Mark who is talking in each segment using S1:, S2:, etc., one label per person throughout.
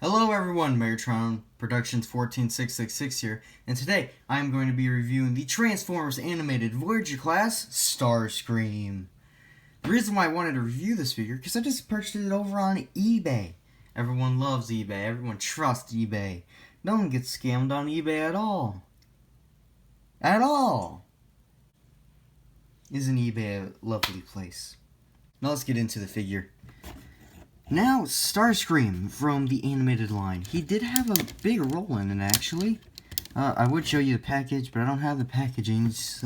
S1: Hello everyone, Megatron Productions 14666 here, and today I'm going to be reviewing the Transformers Animated Voyager class Starscream. The reason why I wanted to review this figure, because I just purchased it over on eBay. Everyone loves eBay, everyone trusts eBay. No one gets scammed on eBay at all. At all! Isn't eBay a lovely place? Now let's get into the figure. Now, Starscream from the animated line. He did have a big role in it, actually. I would show you the package, but I don't have the packaging, so,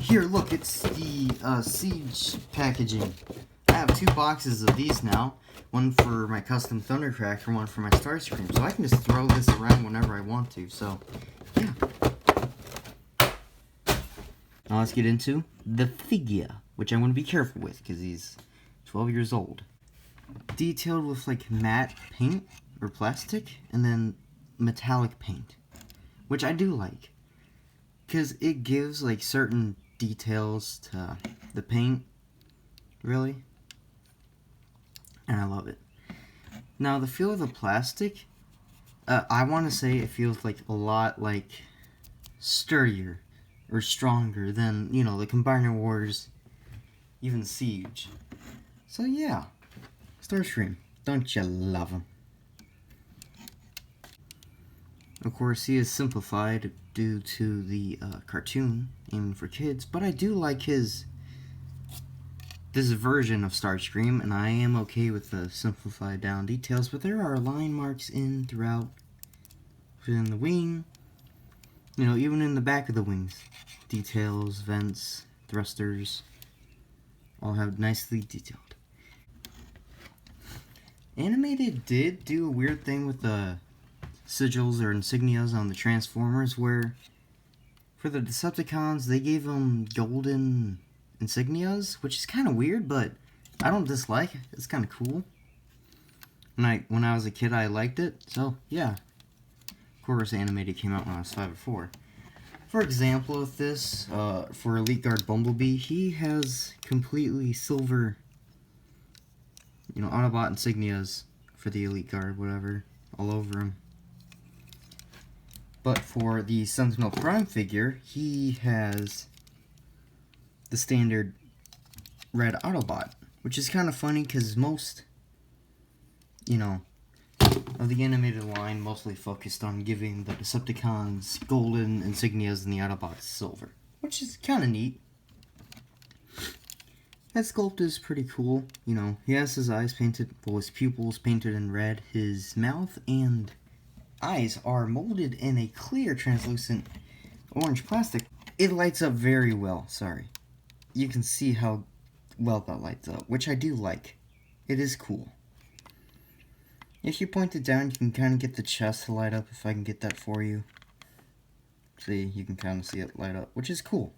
S1: Here, look, it's the, Siege packaging. I have 2 boxes of these now. One for my custom Thundercracker, one for my Starscream. So I can just throw this around whenever I want to, so, yeah. Now let's get into the figure, which I'm going to be careful with because he's 12 years old. Detailed with like matte paint or plastic and then metallic paint, which I do like because it gives like certain details to the paint, really, and I love it. Now the feel of the plastic, I want to say it feels like a lot like sturdier or stronger than, you know, the Combiner Wars, even Siege. So yeah, Starscream, don't you love him? Of course, he is simplified due to the cartoon aimed for kids, but I do like this version of Starscream, and I am okay with the simplified down details, but there are line marks throughout, within the wing, you know, even in the back of the wings. Details, vents, thrusters, all have nicely detailed. Animated did do a weird thing with the sigils or insignias on the Transformers, where for the Decepticons they gave them golden insignias, which is kind of weird, but I don't dislike it. It's kind of cool. When I was a kid, I liked it, so yeah. Of course, Animated came out when I was 5 or 4. For example, with this, for Elite Guard Bumblebee, he has completely silver, you know, Autobot insignias for the Elite Guard, whatever, all over him. But for the Sentinel Prime figure, he has the standard red Autobot, which is kind of funny because most, you know, of the animated line mostly focused on giving the Decepticons golden insignias and the Autobots silver, which is kind of neat. That sculpt is pretty cool. You know, he has his eyes painted, well, his pupils painted in red. His mouth and eyes are molded in a clear, translucent orange plastic. It lights up very well, sorry. You can see how well that lights up, which I do like. It is cool. If you point it down, you can kind of get the chest to light up, if I can get that for you. See, you can kind of see it light up, which is cool.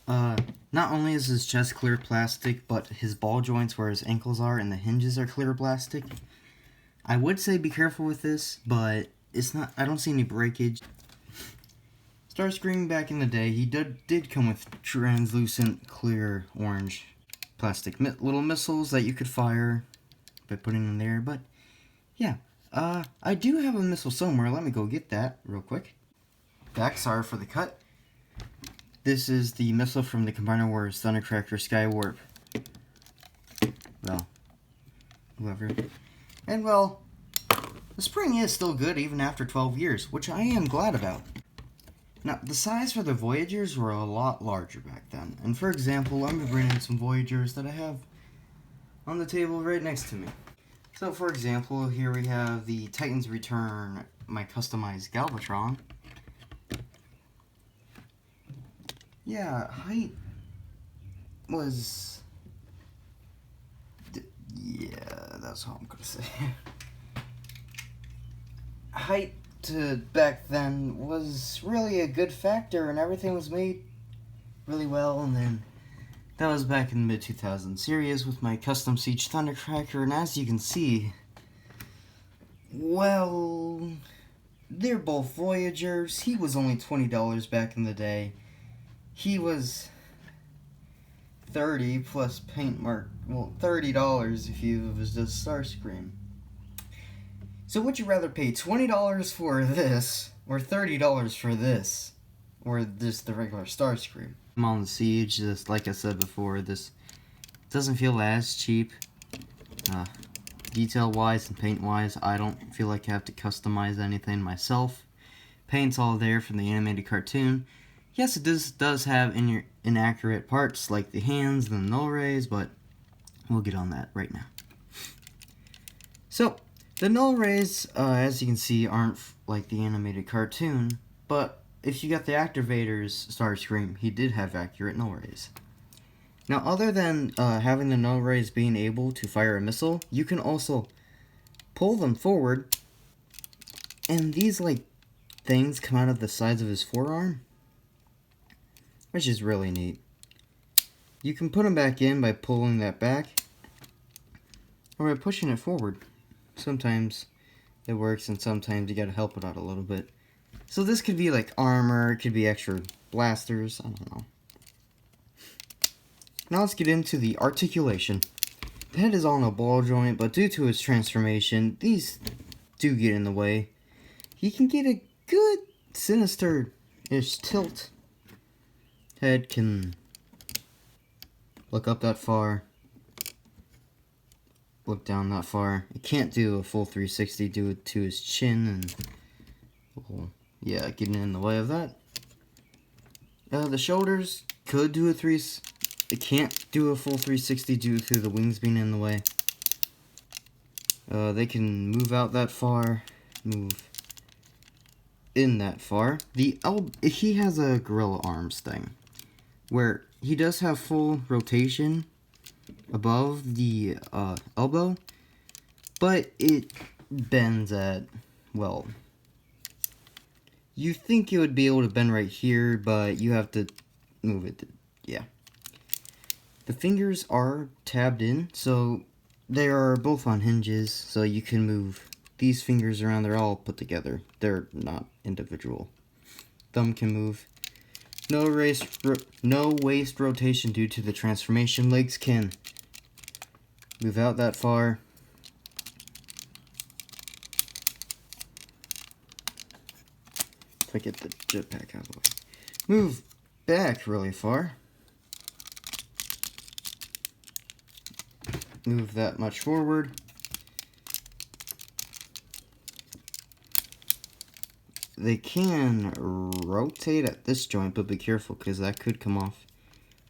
S1: Not only is his chest clear plastic, but his ball joints where his ankles are and the hinges are clear plastic. I would say be careful with this, but it's not, I don't see any breakage. Starscream back in the day, he did come with translucent clear orange plastic little missiles that you could fire by putting them there, but yeah. I do have a missile somewhere. Let me go get that real quick. Back, sorry for the cut. This is the missile from the Combiner Wars Thundercracker Skywarp. Well, whoever. And well, the spring is still good even after 12 years, which I am glad about. Now, the size for the Voyagers were a lot larger back then. And for example, I'm going to bring in some Voyagers that I have on the table right next to me. So for example, here we have the Titans Return, my customized Galvatron. Yeah, height was... yeah, that's all I'm going to say. Height back then was really a good factor, and everything was made really well. And then that was back in the mid-2000s series with my custom Siege Thundercracker, and as you can see, well, they're both Voyagers. He was only $20 back in the day. He was $30 plus paint mark. Well, $30 if you was just Starscream. So would you rather pay $20 for this or $30 for this, or just the regular Starscream? I'm on the Siege. Just like I said before, this doesn't feel as cheap. Detail wise and paint wise, I don't feel like I have to customize anything myself. Paint's all there from the animated cartoon. Yes, it does have inaccurate parts like the hands and the null rays, but we'll get on that right now. So, the null rays, as you can see, aren't like the animated cartoon, but if you got the Activator's Starscream, he did have accurate null rays. Now, other than having the null rays being able to fire a missile, you can also pull them forward, and these, like, things come out of the sides of his forearm, which is really neat. You can put them back in by pulling that back, or by pushing it forward. Sometimes it works, and sometimes you gotta help it out a little bit. So this could be like armor, it could be extra blasters, I don't know. Now let's get into the articulation. The head is on a ball joint, but due to its transformation, these do get in the way. He can get a good sinister-ish tilt. Head can look up that far, look down that far. It can't do a full 360 due to his chin and, well, yeah, getting in the way of that. The shoulders could do it can't do a full 360 due to the wings being in the way. They can move out that far, move in that far. He has a gorilla arms thing, where he does have full rotation above the elbow, but it bends at, well, you think it would be able to bend right here, but you have to move it, yeah. The fingers are tabbed in, so they are both on hinges, so you can move these fingers around. They're all put together. They're not individual. Thumb can move. No waist rotation due to the transformation. Legs can move out that far. If I get the jetpack out of the way. Move back really far. Move that much forward. They can rotate at this joint, but be careful because that could come off.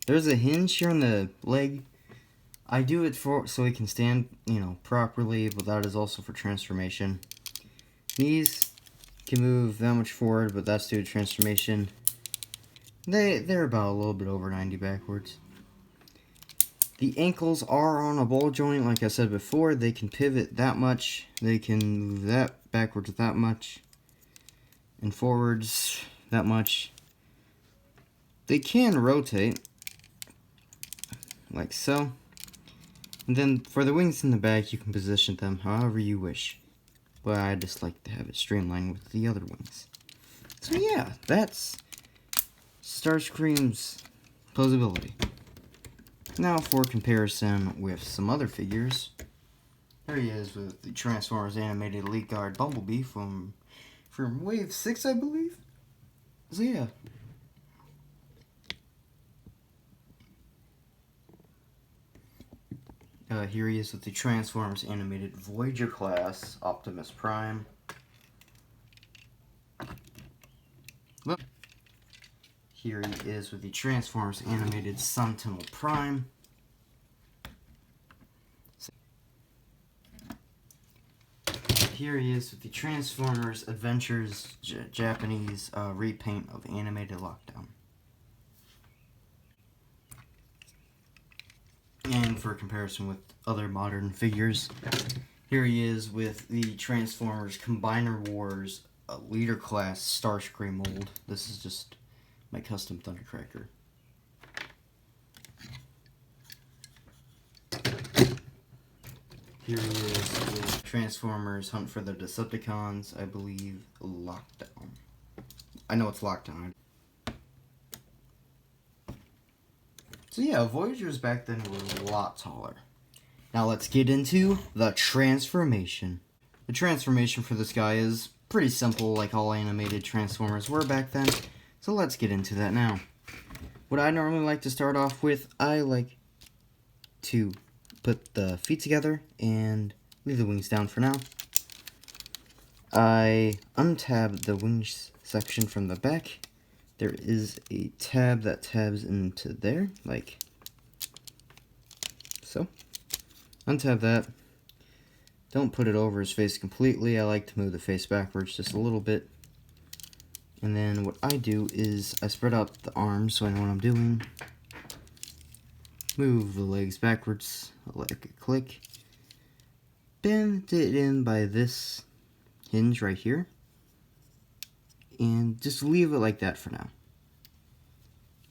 S1: There's a hinge here on the leg. I do it so he can stand, properly, but that is also for transformation. Knees can move that much forward, but that's due to transformation. They're about a little bit over 90 backwards. The ankles are on a ball joint, like I said before. They can pivot that much. They can move that backwards that much. And forwards that much. They can rotate, like so. And then for the wings in the back, you can position them however you wish. But I just like to have it streamlined with the other wings. So yeah, that's Starscream's posability. Now for comparison with some other figures. There he is with the Transformers Animated Elite Guard Bumblebee from Wave 6, I believe. So yeah. Here he is with the Transformers Animated Voyager class Optimus Prime. Look. Here he is with the Transformers Animated Sentinel Prime. Here he is with the Transformers Adventures Japanese repaint of Animated Lockdown. And for comparison with other modern figures, here he is with the Transformers Combiner Wars Leader Class Starscream mold. This is just my custom Thundercracker. Here he is with Transformers Hunt for the Decepticons, I believe, Lockdown. I know it's Lockdown. So yeah, Voyagers back then were a lot taller. Now let's get into the transformation. The transformation for this guy is pretty simple, like all animated Transformers were back then. So let's get into that now. What I normally like to start off with, I like to put the feet together and leave the wings down for now. I untab the wings section from the back. There is a tab that tabs into there, like so. Untab that. Don't put it over his face completely. I like to move the face backwards just a little bit. And then what I do is I spread out the arms so I know what I'm doing. Move the legs backwards, let it click. Bend it in by this hinge right here. And just leave it like that for now.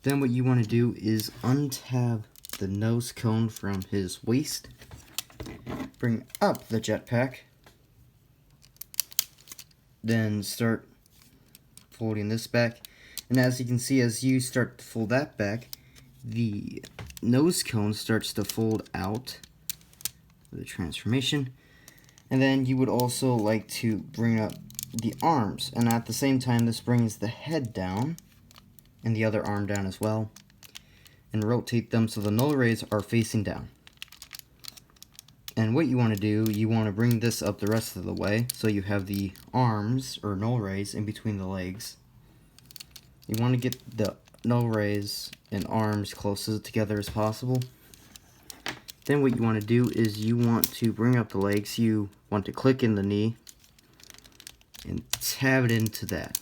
S1: Then what you want to do is untab the nose cone from his waist. Bring up the jetpack. Then start folding this back. And as you can see, as you start to fold that back, the nose cone starts to fold out. The transformation. And then you would also like to bring up the arms, and at the same time this brings the head down and the other arm down as well, and rotate them so the null rays are facing down. And what you want to do, you want to bring this up the rest of the way so you have the arms or null rays in between the legs. You want to get the null rays and arms close together as possible. Then what you want to do is you want to bring up the legs. You want to click in the knee and tab it into that.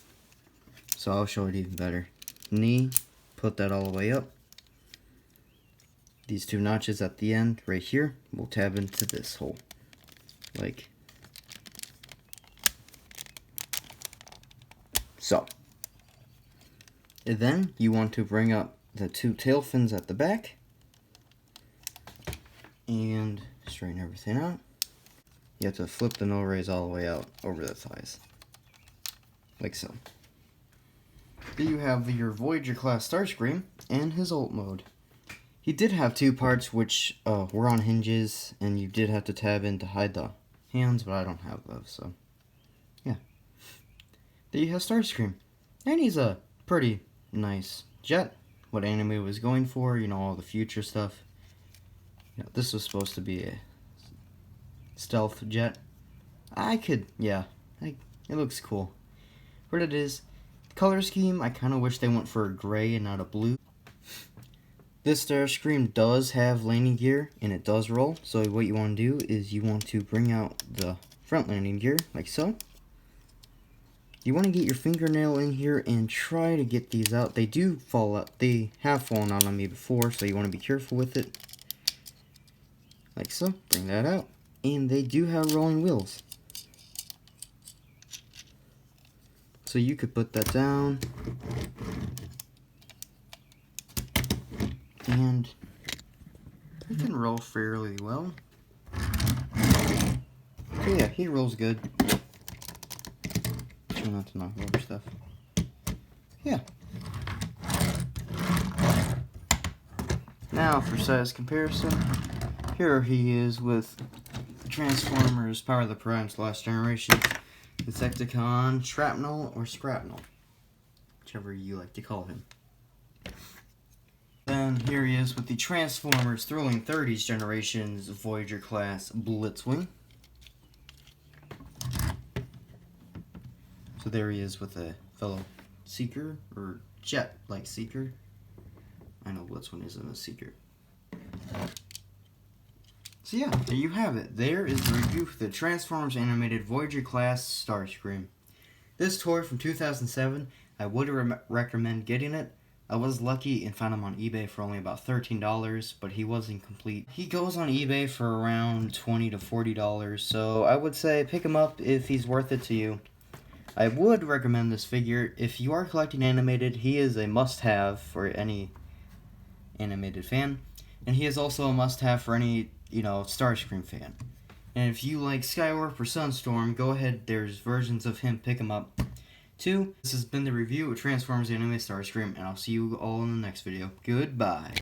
S1: So I'll show it even better. Knee, put that all the way up. These two notches at the end, right here, will tab into this hole. Like so. And then you want to bring up the two tail fins at the back and straighten everything out. You have to flip the null rays all the way out over the thighs. Like so. Then you have your Voyager class Starscream and his ult mode. He did have two parts which were on hinges, and you did have to tab in to hide the hands, but I don't have those, so yeah. Then you have Starscream, and he's a pretty nice jet. What anime was going for, you know, all the future stuff. You know, this was supposed to be a stealth jet. Yeah, it looks cool. What it is, the color scheme, I kind of wish they went for a gray and not a blue. This Starscream does have landing gear, and it does roll, so what you want to do is you want to bring out the front landing gear, like so. You want to get your fingernail in here and try to get these out. They do fall out. They have fallen out on me before, so you want to be careful with it. Like so. Bring that out. And they do have rolling wheels. So you could put that down. And he can roll fairly well. So yeah, he rolls good. Try not to knock over stuff. Yeah. Now for size comparison, here he is with Transformers Power of the Primes Last Generation, Insecticon, Shrapnel, or Scrapnel, whichever you like to call him. Then here he is with the Transformers Thrilling 30s Generations Voyager class Blitzwing. So there he is with a fellow Seeker, or jet-like Seeker. I know Blitzwing isn't a Seeker. So yeah, there you have it. There is the review for the Transformers Animated Voyager class Starscream. This toy from 2007, I would recommend getting it. I was lucky and found him on eBay for only about $13, but he was incomplete. He goes on eBay for around $20 to $40, so I would say pick him up if he's worth it to you. I would recommend this figure. If you are collecting animated, he is a must-have for any animated fan. And he is also a must-have for any, Starscream fan. And if you like Skywarp or Sunstorm, go ahead, there's versions of him, pick him up. 2, this has been the review of Transformers Animated Starscream, and I'll see you all in the next video. Goodbye.